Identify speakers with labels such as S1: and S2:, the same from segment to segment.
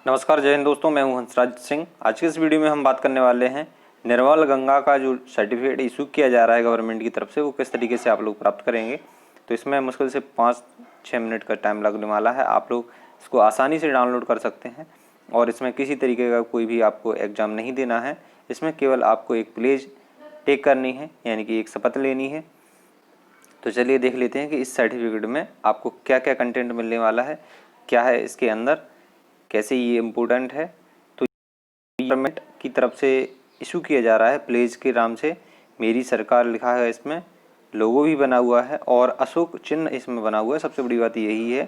S1: नमस्कार, जय हिंद दोस्तों। मैं हूं हंसराज सिंह। आज के इस वीडियो में हम बात करने वाले हैं निर्मल गंगा का जो सर्टिफिकेट इशू किया जा रहा है गवर्नमेंट की तरफ से, वो किस तरीके से आप लोग प्राप्त करेंगे। तो इसमें मुश्किल से 5-6 मिनट का टाइम लगने वाला है। आप लोग इसको आसानी से डाउनलोड कर सकते हैं और इसमें किसी तरीके का कोई भी आपको एग्ज़ाम नहीं देना है। इसमें केवल आपको एक प्लेज टेक करनी है, यानी कि एक शपथ लेनी है। तो चलिए देख लेते हैं कि इस सर्टिफिकेट में आपको क्या क्या कंटेंट मिलने वाला है, क्या है इसके अंदर, कैसे ये इम्पोर्टेंट है। तो गवर्नमेंट की तरफ से इशू किया जा रहा है प्लेज के नाम से। मेरी सरकार लिखा है, इसमें लोगो भी बना हुआ है और अशोक चिन्ह इसमें बना हुआ है। सबसे बड़ी बात यही है।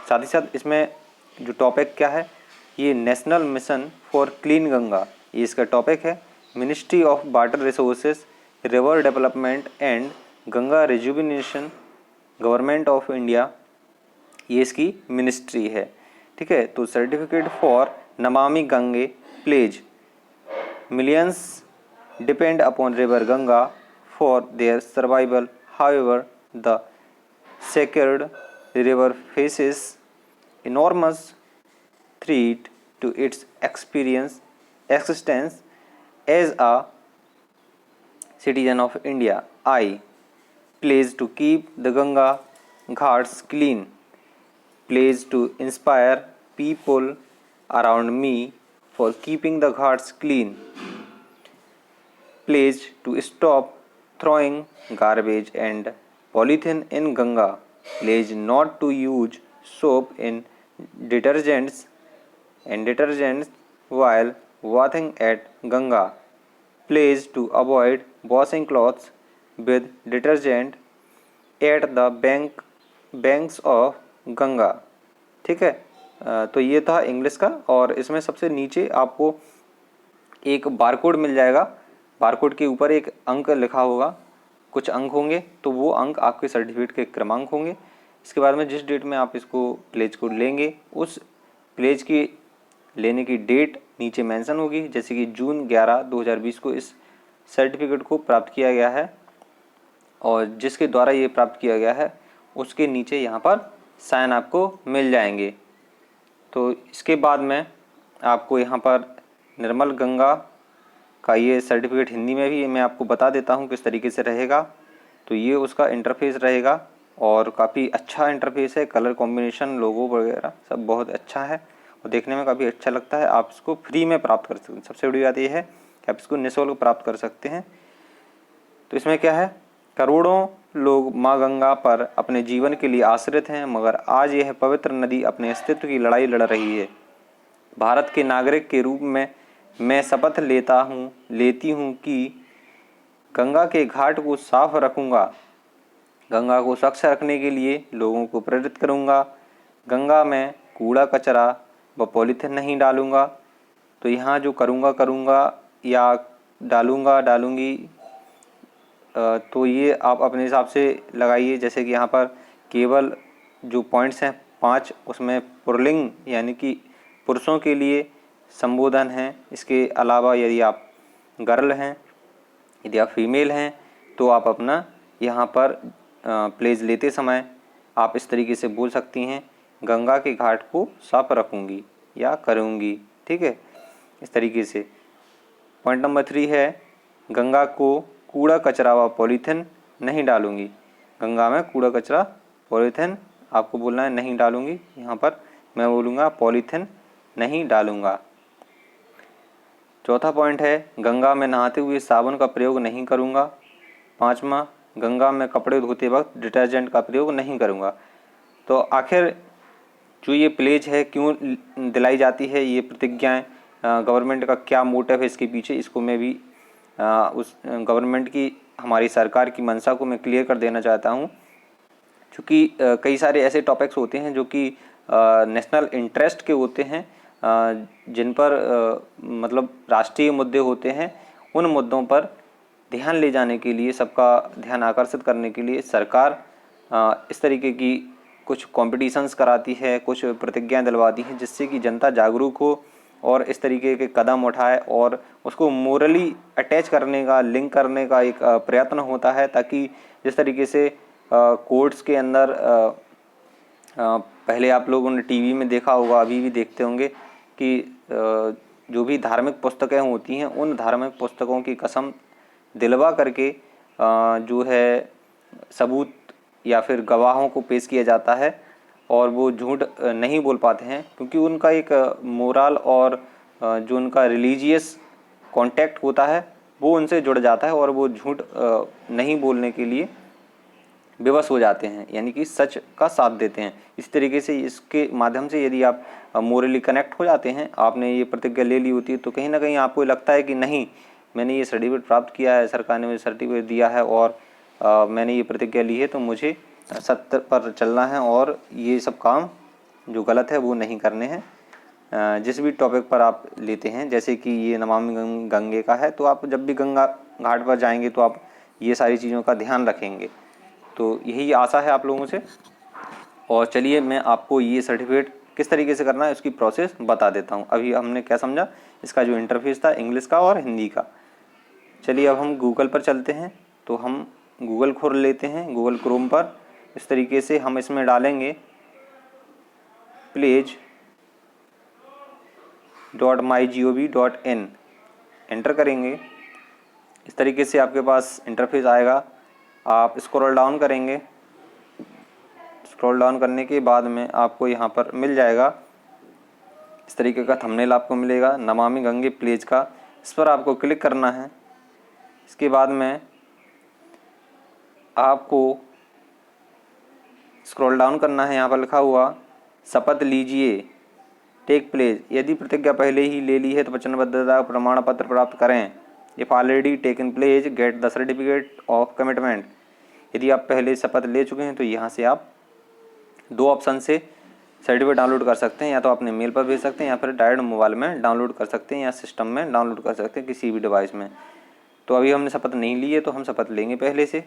S1: साथ ही साथ इसमें जो टॉपिक क्या है, ये national mission for clean Ganga, ये इसका टॉपिक है। Ministry of water resources, river development and Ganga rejuvenation, government of India, ये इसकी मिनिस्ट्री है। ठीक है। तो certificate for Namami Gange pledge, millions depend upon river Ganga for their survival, however the sacred river faces enormous threat to its existence. As a citizen of India, I pledge to keep the Ganga Ghats clean, pledge to inspire people around me for keeping the Ghats clean, pledge to stop throwing garbage and polythene in Ganga, pledge not to use soap in detergents while bathing at Ganga, pledge to avoid washing clothes with detergent at the banks of Ganga. ठीक है। तो ये था English का। और इसमें सबसे नीचे आपको एक बारकोड मिल जाएगा। बारकोड के ऊपर एक अंक लिखा होगा, कुछ अंक होंगे, तो वो अंक आपके सर्टिफिकेट के क्रमांक होंगे। इसके बाद में जिस डेट में आप इसको प्लेज को लेंगे, उस प्लेज की लेने की डेट नीचे मेंशन होगी। जैसे कि जून 11, 2020 को इस सर्टिफिकेट को प्राप्त किया गया है और जिसके द्वारा ये प्राप्त किया गया है उसके नीचे यहाँ पर साइन आपको मिल जाएंगे। तो इसके बाद में आपको यहाँ पर निर्मल गंगा का ये सर्टिफिकेट हिंदी में भी मैं आपको बता देता हूँ किस तरीके से रहेगा। तो ये उसका इंटरफेस रहेगा और काफ़ी अच्छा इंटरफेस है। कलर कॉम्बिनेशन, लोगो वगैरह सब बहुत अच्छा है और देखने में काफ़ी अच्छा लगता है। आप इसको फ्री में प्राप्त कर सकते हैं। सबसे बड़ी बात ये है कि आप इसको निःशुल्क प्राप्त कर सकते हैं। तो इसमें क्या है, करोड़ों लोग माँ गंगा पर अपने जीवन के लिए आश्रित हैं, मगर आज यह पवित्र नदी अपने अस्तित्व की लड़ाई लड़ रही है। भारत के नागरिक के रूप में मैं शपथ लेती हूँ कि गंगा के घाट को साफ रखूँगा, गंगा को स्वच्छ रखने के लिए लोगों को प्रेरित करूँगा, गंगा में कूड़ा कचरा व पॉलीथिन नहीं डालूँगा। तो यहाँ जो करूँगा या डालूँगी, तो ये आप अपने हिसाब से लगाइए। जैसे कि यहाँ पर केवल जो पॉइंट्स हैं 5, उसमें पुल्लिंग यानी कि पुरुषों के लिए संबोधन है। इसके अलावा यदि आप गर्ल हैं, यदि आप फीमेल हैं, तो आप अपना यहाँ पर प्लेज लेते समय आप इस तरीके से बोल सकती हैं, गंगा के घाट को साफ रखूँगी या करूँगी। ठीक है, इस तरीके से। पॉइंट नंबर 3 है, गंगा को कूड़ा कचरा व पॉलीथिन नहीं डालूँगी। गंगा में कूड़ा कचरा पॉलीथिन आपको बोलना है नहीं डालूँगी। यहाँ पर मैं बोलूँगा पॉलीथिन नहीं डालूँगा। चौथा पॉइंट है, गंगा में नहाते हुए साबुन का प्रयोग नहीं करूँगा। 5वां, गंगा में कपड़े धोते वक्त डिटर्जेंट का प्रयोग नहीं करूँगा। तो आखिर जो ये प्लेज है क्यों दिलाई जाती है, ये प्रतिज्ञाएं, गवर्नमेंट का क्या मोटिव है इसके पीछे, इसको मैं भी उस गवर्नमेंट की, हमारी सरकार की मंशा को मैं क्लियर कर देना चाहता हूँ। क्योंकि कई सारे ऐसे टॉपिक्स होते हैं जो कि नेशनल इंटरेस्ट के होते हैं, जिन पर मतलब राष्ट्रीय मुद्दे होते हैं। उन मुद्दों पर ध्यान ले जाने के लिए, सबका ध्यान आकर्षित करने के लिए सरकार इस तरीके की कुछ कॉम्पिटिशन्स कराती है, कुछ प्रतिज्ञाएं दिलवाती हैं, जिससे कि जनता जागरूक हो और इस तरीके के कदम उठाए और उसको मोरली अटैच करने का, लिंक करने का एक प्रयत्न होता है। ताकि जिस तरीके से कोर्ट्स के अंदर पहले आप लोगों ने टीवी में देखा होगा, अभी भी देखते होंगे कि जो भी धार्मिक पुस्तकें होती हैं उन धार्मिक पुस्तकों की कसम दिलवा करके जो है सबूत या फिर गवाहों को पेश किया जाता है और वो झूठ नहीं बोल पाते हैं, क्योंकि उनका एक मोरल और जो उनका रिलीजियस कांटेक्ट होता है वो उनसे जुड़ जाता है और वो झूठ नहीं बोलने के लिए विवश हो जाते हैं, यानी कि सच का साथ देते हैं। इस तरीके से इसके माध्यम से यदि आप मोरली कनेक्ट हो जाते हैं, आपने ये प्रतिज्ञा ले ली होती है, तो कहीं ना कहीं आपको लगता है कि नहीं, मैंने ये सर्टिफिकेट प्राप्त किया है, सरकार ने मुझे सर्टिफिकेट दिया है और मैंने ये प्रतिज्ञा ली है, तो मुझे सत्य पर चलना है और ये सब काम जो गलत है वो नहीं करने हैं। जिस भी टॉपिक पर आप लेते हैं, जैसे कि ये नमामि गंगे का है, तो आप जब भी गंगा घाट पर जाएंगे तो आप ये सारी चीज़ों का ध्यान रखेंगे। तो यही आशा है आप लोगों से। और चलिए मैं आपको ये सर्टिफिकेट किस तरीके से करना है उसकी प्रोसेस बता देता हूँ। अभी हमने क्या समझा, इसका जो इंटरफेस था इंग्लिश का और हिंदी का। चलिए अब हम गूगल पर चलते हैं, तो हम गूगल खोल लेते हैं गूगल क्रोम पर। इस तरीके से हम इसमें डालेंगे pledge.mygov.in, एंटर करेंगे। इस तरीके से आपके पास इंटरफेस आएगा। आप स्क्रॉल डाउन करेंगे, स्क्रॉल डाउन करने के बाद में आपको यहाँ पर मिल जाएगा इस तरीके का थंबनेल आपको मिलेगा नमामि गंगे प्लेज का। इस पर आपको क्लिक करना है। इसके बाद में आपको स्क्रॉल डाउन करना है, यहाँ पर लिखा हुआ शपथ लीजिए टेक प्लेज। यदि प्रतिज्ञा पहले ही ले ली है तो वचनबद्धता प्रमाण पत्र प्राप्त करें। If already taken pledge get the certificate of commitment. यदि आप पहले शपथ ले चुके हैं तो यहाँ से आप दो ऑप्शन से सर्टिफिकेट डाउनलोड कर सकते हैं, या तो अपने मेल पर भेज सकते हैं या फिर डायरेक्ट मोबाइल में डाउनलोड कर सकते हैं या सिस्टम में डाउनलोड कर सकते हैं किसी भी डिवाइस में। तो अभी हमने शपथ नहीं ली है तो हम शपथ लेंगे पहले से।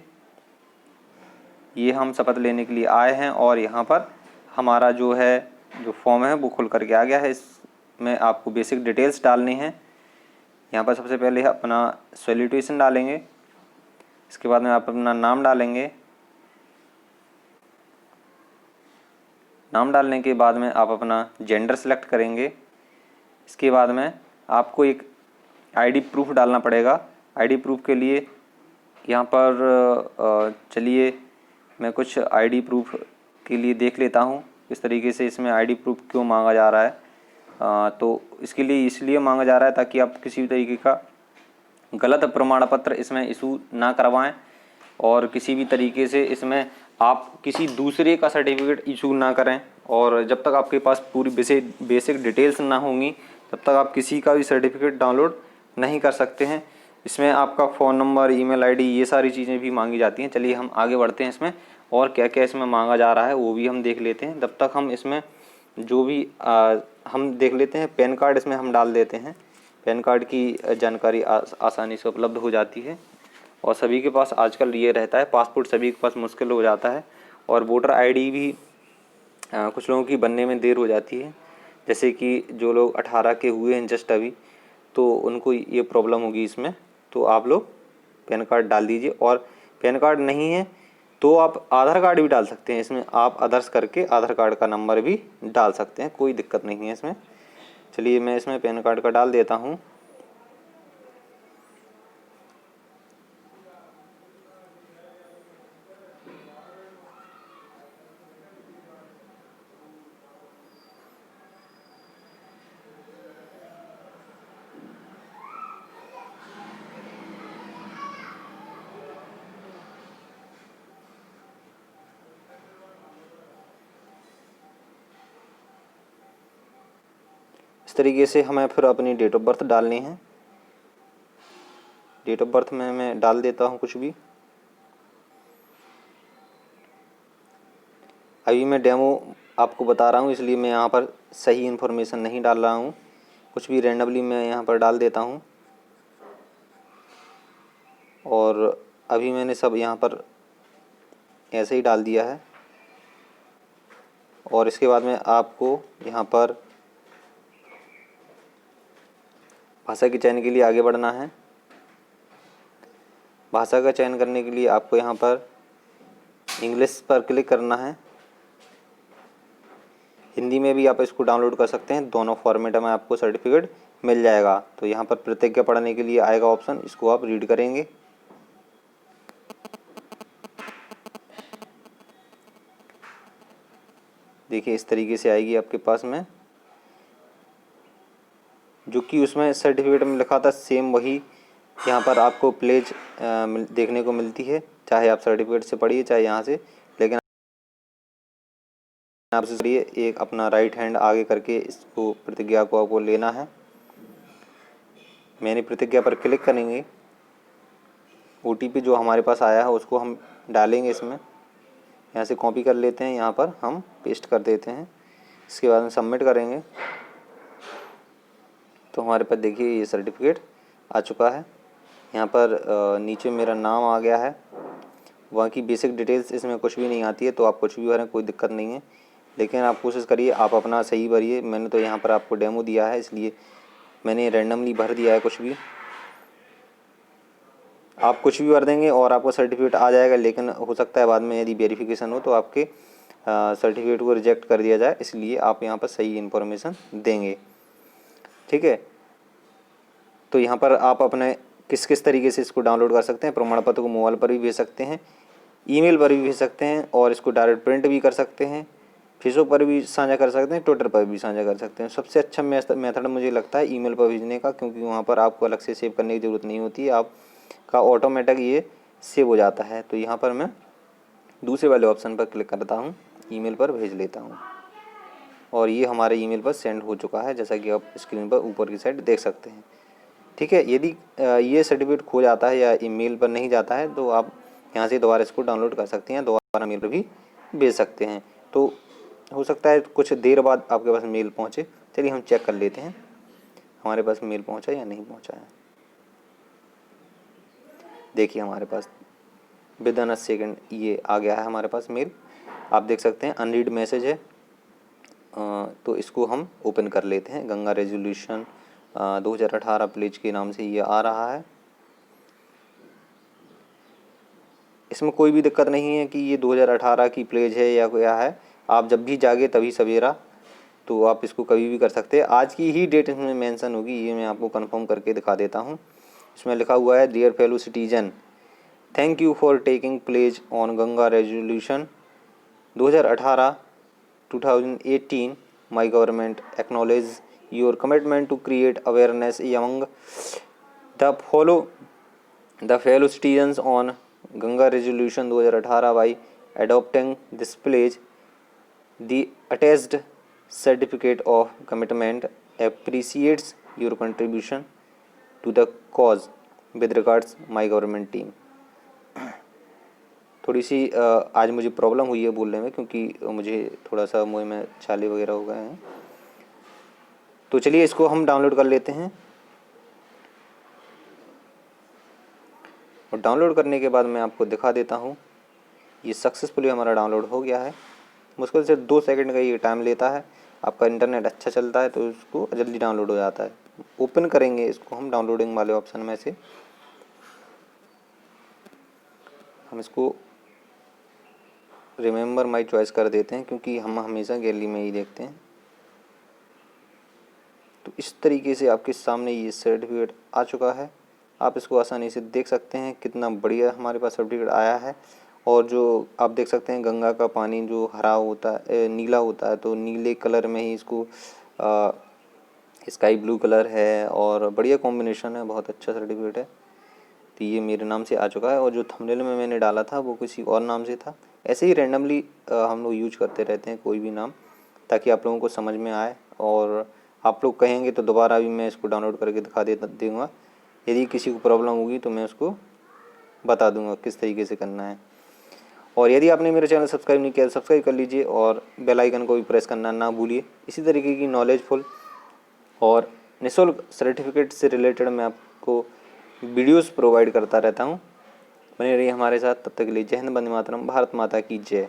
S1: ये हम शपथ लेने के लिए आए हैं और यहाँ पर हमारा जो फॉर्म है वो खुल करके आ गया है। इसमें आपको बेसिक डिटेल्स डालनी है। यहाँ पर सबसे पहले अपना सैल्यूटेशन डालेंगे, इसके बाद में आप अपना नाम डालेंगे। नाम डालने के बाद में आप अपना जेंडर सेलेक्ट करेंगे। इसके बाद में आपको एक आईडी प्रूफ डालना पड़ेगा। आईडी प्रूफ के लिए यहाँ पर चलिए मैं कुछ आईडी प्रूफ के लिए देख लेता हूँ इस तरीके से इसमें आईडी प्रूफ क्यों मांगा जा रहा है। तो इसके लिए इसलिए मांगा जा रहा है ताकि आप किसी भी तरीके का गलत प्रमाण पत्र इसमें इशू ना करवाएं और किसी भी तरीके से इसमें आप किसी दूसरे का सर्टिफिकेट इशू ना करें। और जब तक आपके पास पूरी बेसिक डिटेल्स ना होंगी तब तक आप किसी का भी सर्टिफिकेट डाउनलोड नहीं कर सकते हैं। इसमें आपका फ़ोन नंबर, ईमेल आईडी, ये सारी चीज़ें भी मांगी जाती हैं। चलिए हम आगे बढ़ते हैं इसमें और क्या क्या इसमें मांगा जा रहा है वो भी हम देख लेते हैं। तब तक हम इसमें जो भी हम देख लेते हैं। पैन कार्ड इसमें हम डाल देते हैं। पैन कार्ड की जानकारी आसानी से उपलब्ध हो जाती है और सभी के पास आजकल ये रहता है। पासपोर्ट सभी के पास मुश्किल हो जाता है और वोटर आईडी भी कुछ लोगों की बनने में देर हो जाती है। जैसे कि जो लोग 18 के हुए हैं जस्ट अभी, तो उनको ये प्रॉब्लम होगी इसमें। तो आप लोग पैन कार्ड डाल दीजिए और पैन कार्ड नहीं है तो आप आधार कार्ड भी डाल सकते हैं। इसमें आप अदर्स करके आधार कार्ड का नंबर भी डाल सकते हैं, कोई दिक्कत नहीं है इसमें। चलिए मैं इसमें पैन कार्ड का डाल देता हूँ। इस तरीके से हमें फिर अपनी डेट ऑफ बर्थ डालनी है। डेट ऑफ बर्थ में मैं डाल देता हूँ कुछ भी। अभी मैं डेमो आपको बता रहा हूँ इसलिए मैं यहाँ पर सही इन्फॉर्मेशन नहीं डाल रहा हूँ, कुछ भी रैंडमली मैं यहाँ पर डाल देता हूँ। और अभी मैंने सब यहाँ पर ऐसे ही डाल दिया है। और इसके बाद में आपको यहाँ पर भाषा के चयन के लिए आगे बढ़ना है। भाषा का चयन करने के लिए आपको यहाँ पर इंग्लिश पर क्लिक करना है। हिंदी में भी आप इसको डाउनलोड कर सकते हैं। दोनों फॉर्मेट में आपको सर्टिफिकेट मिल जाएगा। तो यहाँ पर प्रतिज्ञा पढ़ने के लिए आएगा ऑप्शन, इसको आप रीड करेंगे। देखिए इस तरीके से आएगी आपके पास में, जो कि उसमें सर्टिफिकेट में लिखा था सेम वही यहाँ पर आपको प्लेज देखने को मिलती है। चाहे आप सर्टिफिकेट से पढ़िए चाहे यहाँ से, लेकिन आपसे पढ़िए। एक अपना राइट हैंड आगे करके इसको प्रतिज्ञा को आपको लेना है। मैंने प्रतिज्ञा पर क्लिक करेंगे। OTP जो हमारे पास आया है उसको हम डालेंगे इसमें। यहाँ से कॉपी कर लेते हैं, यहाँ पर हम पेस्ट कर देते हैं। इसके बाद में सबमिट करेंगे तो हमारे पास देखिए ये सर्टिफिकेट आ चुका है। यहाँ पर नीचे मेरा नाम आ गया है। वहाँ की बेसिक डिटेल्स इसमें कुछ भी नहीं आती है, तो आप कुछ भी भरें, कोई दिक्कत नहीं है। लेकिन आप कोशिश करिए आप अपना सही भरिए। मैंने तो यहाँ पर आपको डेमो दिया है, इसलिए मैंने रैंडमली भर दिया है कुछ भी। आप कुछ भी भर देंगे और आपको सर्टिफिकेट आ जाएगा, लेकिन हो सकता है बाद में यदि वेरिफिकेशन हो तो आपके सर्टिफिकेट को रिजेक्ट कर दिया जाए। इसलिए आप यहाँ पर सही इन्फॉर्मेशन देंगे, ठीक है। तो यहाँ पर आप अपने किस किस तरीके से इसको डाउनलोड कर सकते हैं। प्रमाण पत्र को मोबाइल पर भी भेज सकते हैं, ईमेल पर भी भेज सकते हैं, और इसको डायरेक्ट प्रिंट भी कर सकते हैं, फेसबुक पर भी साझा कर सकते हैं, ट्विटर पर भी साझा कर सकते हैं। सबसे अच्छा मेथड मुझे लगता है ईमेल पर भेजने का, क्योंकि वहाँ पर आपको अलग से सेव करने की ज़रूरत नहीं होती है, आपका ऑटोमेटिक ये सेव हो जाता है। तो यहाँ पर मैं दूसरे वाले ऑप्शन पर क्लिक करता हूँ, ईमेल पर भेज लेता हूँ, और ये हमारे ईमेल पर सेंड हो चुका है, जैसा कि आप स्क्रीन पर ऊपर की साइड देख सकते हैं, ठीक है। यदि ये सर्टिफिकेट खो जाता है या ईमेल पर नहीं जाता है तो आप यहाँ से दोबारा इसको डाउनलोड कर सकते हैं, दोबारा मेल पर भी भेज सकते हैं। तो हो सकता है कुछ देर बाद आपके पास मेल पहुँचे। चलिए हम चेक कर लेते हैं हमारे पास मेल पहुँचा या नहीं पहुँचा है। देखिए हमारे पास विदिन अ सेकेंड ये आ गया है हमारे पास मेल। आप देख सकते हैं अनरीड मैसेज है। तो इसको हम ओपन कर लेते हैं। गंगा रेजोल्यूशन 2018 प्लेज के नाम से ये आ रहा है। इसमें कोई भी दिक्कत नहीं है कि ये 2018 की प्लेज है या क्या है। आप जब भी जागे तभी सवेरा, तो आप इसको कभी भी कर सकते हैं। आज की ही डेट इसमें मेंशन होगी, ये मैं आपको कंफर्म करके दिखा देता हूँ। इसमें लिखा हुआ है dear fellow citizen, thank you for taking pledge on Ganga resolution 2018 my government acknowledge your commitment to create awareness among the fellow citizens on Ganga Resolution 2018 by adopting this pledge. The attached certificate of commitment appreciates your contribution to the cause. With regards, my government team. थोड़ी सी आज मुझे problem हुई है बोलने में, क्योंकि मुझे थोड़ा सा मुँह में छाले वगैरह हो गए हैं। तो चलिए इसको हम डाउनलोड कर लेते हैं, और डाउनलोड करने के बाद मैं आपको दिखा देता हूँ। ये सक्सेसफुली हमारा डाउनलोड हो गया है। मुश्किल से 2 सेकंड का ये टाइम लेता है। आपका इंटरनेट अच्छा चलता है तो इसको जल्दी डाउनलोड हो जाता है। ओपन करेंगे इसको हम डाउनलोडिंग वाले ऑप्शन में से। हम इसको रिमेंबर माई चॉइस कर देते हैं, क्योंकि हम हमेशा गैलरी में ही देखते हैं। तो इस तरीके से आपके सामने ये सर्टिफिकेट आ चुका है। आप इसको आसानी से देख सकते हैं कितना बढ़िया हमारे पास सर्टिफिकेट आया है। और जो आप देख सकते हैं गंगा का पानी जो हरा होता है, नीला होता है, तो नीले कलर में ही इसको स्काई ब्लू कलर है, और बढ़िया कॉम्बिनेशन है, बहुत अच्छा सर्टिफिकेट है। तो ये मेरे नाम से आ चुका है, और जो थंबनेल में मैंने डाला था वो किसी और नाम से था। ऐसे ही रैंडमली हम लोग यूज करते रहते हैं कोई भी नाम, ताकि आप लोगों को समझ में आए। और आप लोग कहेंगे तो दोबारा भी मैं इसको डाउनलोड करके दिखा दूँगा। यदि किसी को प्रॉब्लम होगी तो मैं उसको बता दूंगा किस तरीके से करना है। और यदि आपने मेरा चैनल सब्सक्राइब नहीं किया तो सब्सक्राइब कर लीजिए, और बेल आइकन को भी प्रेस करना ना भूलिए। इसी तरीके की नॉलेजफुल और निःशुल्क सर्टिफिकेट से रिलेटेड मैं आपको वीडियोस प्रोवाइड करता रहता हूँ। बने रहिए हमारे साथ, तब तक के लिए जय हिंद, वंदे मातरम, भारत माता की जय।